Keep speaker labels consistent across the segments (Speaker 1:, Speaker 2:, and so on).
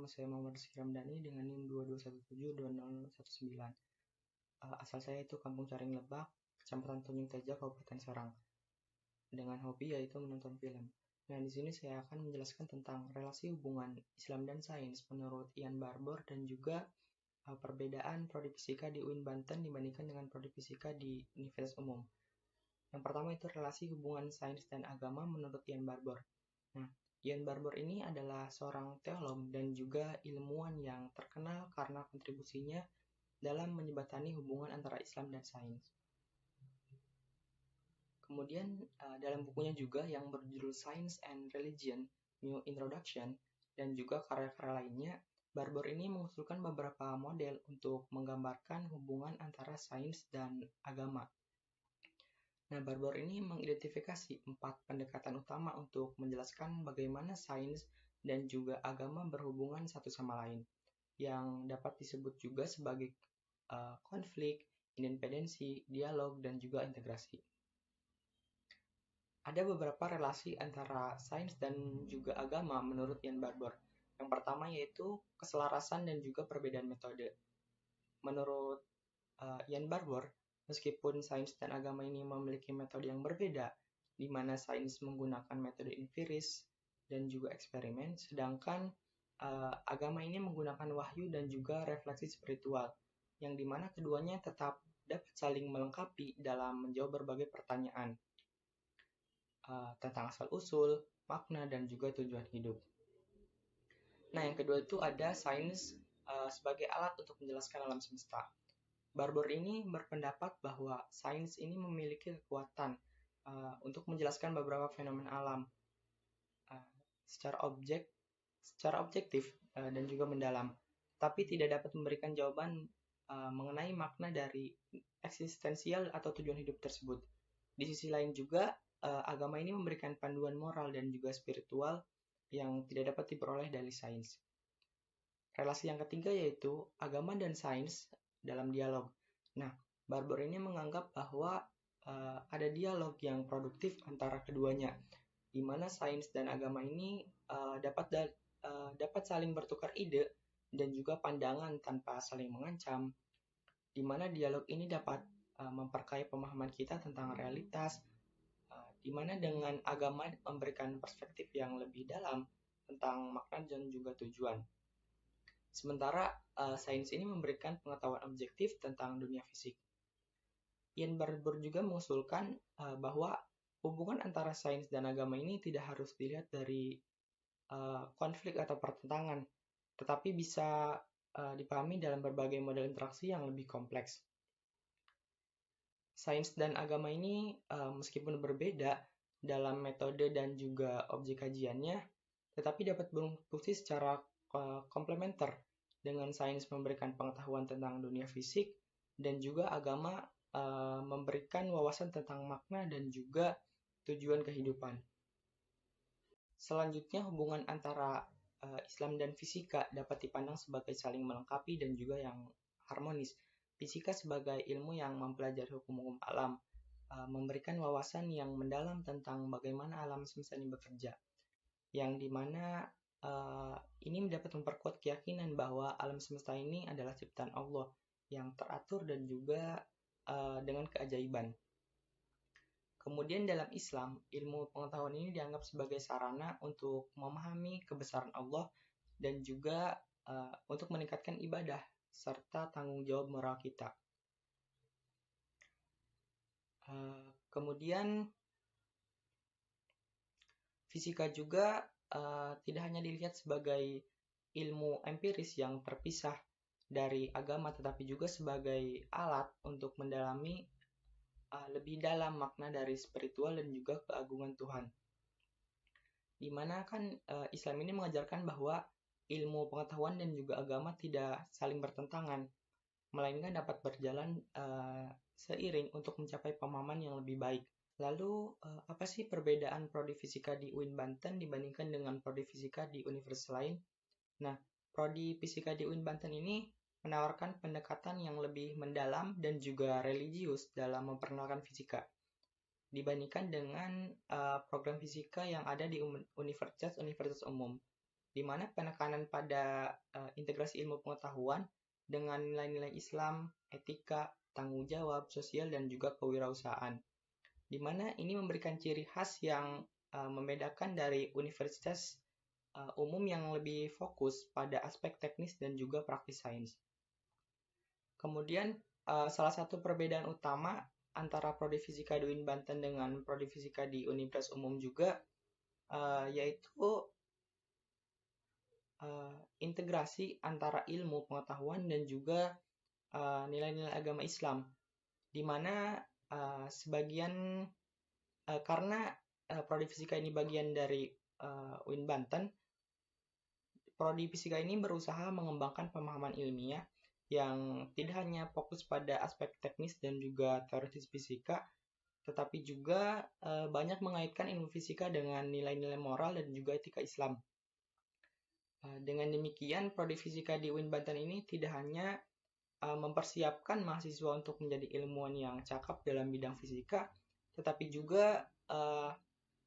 Speaker 1: nama saya Muhammad Rizky Ramdhani dengan NIM 22172019. Asal saya itu Kampung Caring Lebak, Kecamatan Tanjung Teja, Kabupaten Serang. Dengan hobi yaitu menonton film. Nah, di sini saya akan menjelaskan tentang relasi hubungan Islam dan sains menurut Ian Barbour dan juga perbedaan prodi fisika di UIN Banten dibandingkan dengan prodi fisika di Universitas Umum. Yang pertama itu relasi hubungan sains dan agama menurut Ian Barbour. Nah, Ian Barbour ini adalah seorang teolog dan juga ilmuwan yang terkenal karena kontribusinya dalam menjembatani hubungan antara Islam dan sains. Kemudian dalam bukunya juga yang berjudul Science and Religion, New Introduction, dan juga karya-karya lainnya, Barbour ini mengusulkan beberapa model untuk menggambarkan hubungan antara sains dan agama. Nah, Barbour ini mengidentifikasi 4 pendekatan utama untuk menjelaskan bagaimana sains dan juga agama berhubungan satu sama lain, yang dapat disebut juga sebagai konflik, independensi, dialog, dan juga integrasi. Ada beberapa relasi antara sains dan juga agama menurut Ian Barbour. Yang pertama yaitu keselarasan dan juga perbedaan metode. Menurut Ian Barbour, meskipun sains dan agama ini memiliki metode yang berbeda, di mana sains menggunakan metode empiris dan juga eksperimen, sedangkan agama ini menggunakan wahyu dan juga refleksi spiritual, yang dimana keduanya tetap dapat saling melengkapi dalam menjawab berbagai pertanyaan tentang asal-usul, makna, dan juga tujuan hidup. Nah, yang kedua itu ada sains sebagai alat untuk menjelaskan alam semesta. Barbour ini berpendapat bahwa sains ini memiliki kekuatan untuk menjelaskan beberapa fenomena alam secara objektif dan juga mendalam, tapi tidak dapat memberikan jawaban mengenai makna dari eksistensial atau tujuan hidup tersebut. Di sisi lain juga, agama ini memberikan panduan moral dan juga spiritual yang tidak dapat diperoleh dari sains. Relasi yang ketiga yaitu agama dan sains dalam dialog. Nah, Barbour ini menganggap bahwa ada dialog yang produktif antara keduanya, di mana sains dan agama ini dapat saling bertukar ide dan juga pandangan tanpa saling mengancam, di mana dialog ini dapat memperkaya pemahaman kita tentang realitas, di mana dengan agama memberikan perspektif yang lebih dalam tentang makna dan juga tujuan. Sementara sains ini memberikan pengetahuan objektif tentang dunia fisik. Ian Barbour juga mengusulkan bahwa hubungan antara sains dan agama ini tidak harus dilihat dari konflik atau pertentangan, tetapi bisa dipahami dalam berbagai model interaksi yang lebih kompleks. Sains dan agama ini meskipun berbeda dalam metode dan juga objek kajiannya, tetapi dapat berfungsi secara komplementer, dengan sains memberikan pengetahuan tentang dunia fisik dan juga agama memberikan wawasan tentang makna dan juga tujuan kehidupan. Selanjutnya, hubungan antara Islam dan fisika dapat dipandang sebagai saling melengkapi dan juga yang harmonis. Fisika sebagai ilmu yang mempelajari hukum-hukum alam, memberikan wawasan yang mendalam tentang bagaimana alam semesta ini bekerja, yang dimana ini dapat memperkuat keyakinan bahwa alam semesta ini adalah ciptaan Allah yang teratur dan juga dengan keajaiban. Kemudian dalam Islam, ilmu pengetahuan ini dianggap sebagai sarana untuk memahami kebesaran Allah dan juga untuk meningkatkan ibadah serta tanggung jawab moral kita. Kemudian fisika juga tidak hanya dilihat sebagai ilmu empiris yang terpisah dari agama, tetapi juga sebagai alat untuk mendalami lebih dalam makna dari spiritual dan juga keagungan Tuhan. Dimana kan Islam ini mengajarkan bahwa ilmu pengetahuan dan juga agama tidak saling bertentangan, melainkan dapat berjalan seiring untuk mencapai pemahaman yang lebih baik. Lalu, apa sih perbedaan prodi fisika di UIN Banten dibandingkan dengan prodi fisika di universitas lain? Nah, prodi fisika di UIN Banten ini menawarkan pendekatan yang lebih mendalam dan juga religius dalam memperkenalkan fisika, dibandingkan dengan program fisika yang ada di Universitas Umum. di mana penekanan pada integrasi ilmu pengetahuan dengan nilai-nilai Islam, etika, tanggung jawab, sosial, dan juga kewirausahaan. Di mana ini memberikan ciri khas yang membedakan dari universitas umum yang lebih fokus pada aspek teknis dan juga praktis sains. Kemudian, salah satu perbedaan utama antara Prodi Fisika di UIN Banten dengan Prodi Fisika di Universitas Umum juga, yaitu integrasi antara ilmu pengetahuan dan juga nilai-nilai agama Islam, di mana karena Prodi Fisika ini bagian dari UIN Banten, Prodi Fisika ini berusaha mengembangkan pemahaman ilmiah yang tidak hanya fokus pada aspek teknis dan juga teoritis fisika, tetapi juga banyak mengaitkan ilmu fisika dengan nilai-nilai moral dan juga etika Islam. Dengan demikian, Prodi Fisika di UIN Banten ini tidak hanya mempersiapkan mahasiswa untuk menjadi ilmuwan yang cakap dalam bidang fisika, tetapi juga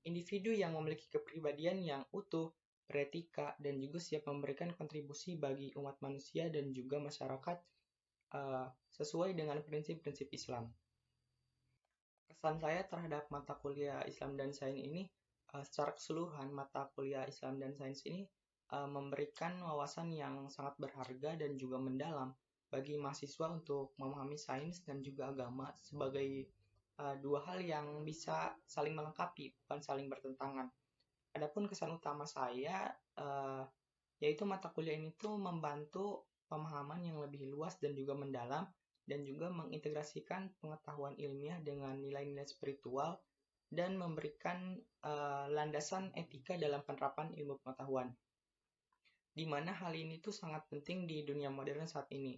Speaker 1: individu yang memiliki kepribadian yang utuh, beretika, dan juga siap memberikan kontribusi bagi umat manusia dan juga masyarakat sesuai dengan prinsip-prinsip Islam. Kesan saya terhadap mata kuliah Islam dan Sains ini, secara keseluruhan mata kuliah Islam dan Sains ini memberikan wawasan yang sangat berharga dan juga mendalam bagi mahasiswa untuk memahami sains dan juga agama sebagai dua hal yang bisa saling melengkapi, bukan saling bertentangan. Adapun kesan utama saya, yaitu mata kuliah ini tuh membantu pemahaman yang lebih luas dan juga mendalam, dan juga mengintegrasikan pengetahuan ilmiah dengan nilai-nilai spiritual, dan memberikan landasan etika dalam penerapan ilmu pengetahuan. Di mana hal ini tuh sangat penting di dunia modern saat ini.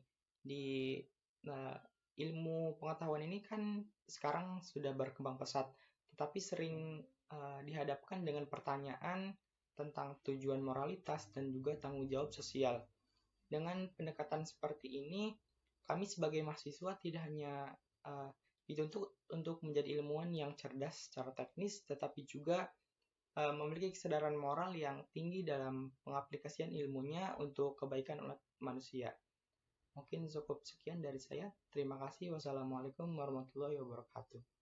Speaker 1: Ilmu pengetahuan ini kan sekarang sudah berkembang pesat, tetapi sering dihadapkan dengan pertanyaan tentang tujuan moralitas dan juga tanggung jawab sosial. Dengan pendekatan seperti ini, kami sebagai mahasiswa tidak hanya dituntut untuk menjadi ilmuwan yang cerdas secara teknis, tetapi juga memiliki kesadaran moral yang tinggi dalam pengaplikasian ilmunya untuk kebaikan umat manusia. Mungkin cukup sekian dari saya. Terima kasih. Wassalamualaikum warahmatullahi wabarakatuh.